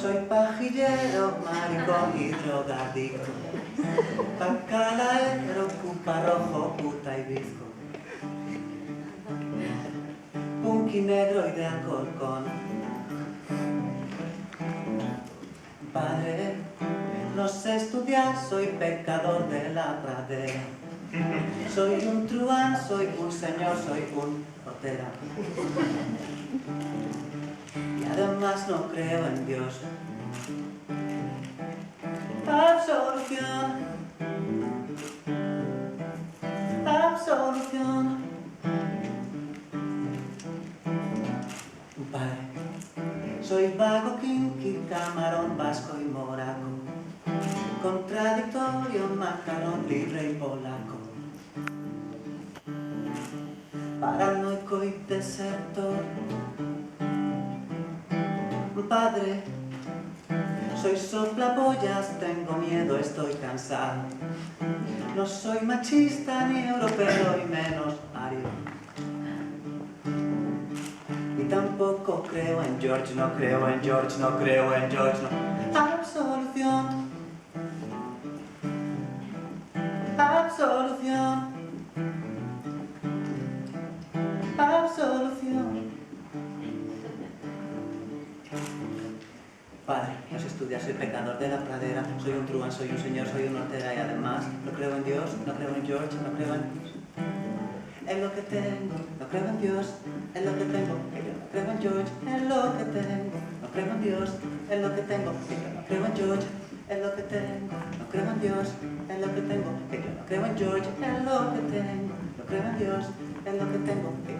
Soy pajillero, maricón y drogadicto, bacalaero, cupa rojo, puta y bizco, punky negro y de Alcorcón. Padre, no sé estudiar, soy pecador de la pradera. Soy un truán, soy un señor, soy un rotera. Y además no creo en Dios. Absolución, absolución. Padre, soy vago, kinky, camarón, vasco y moraco, contradictorio, macarón, libre y polaco, paranoico y desertor. Padre, soy soplapollas, tengo miedo, estoy cansado. No soy machista ni europeo y menos ario. Y tampoco creo en George, no creo en George, no creo en George, no. Absolución, absolución, absolución. Padre, no se estudia, soy pecador de la pradera, soy un truán, soy un señor, soy un hortera y además no creo en Dios, no creo en George, no creo en lo que tengo, no creo en Dios, en lo que tengo, que yo no creo en George, en lo que tengo, no creo en Dios, en lo que tengo, que yo no creo en George, en lo que tengo, no creo en Dios, en lo que tengo, que yo no creo en George, en lo que tengo, no creo en Dios, en lo que tengo, que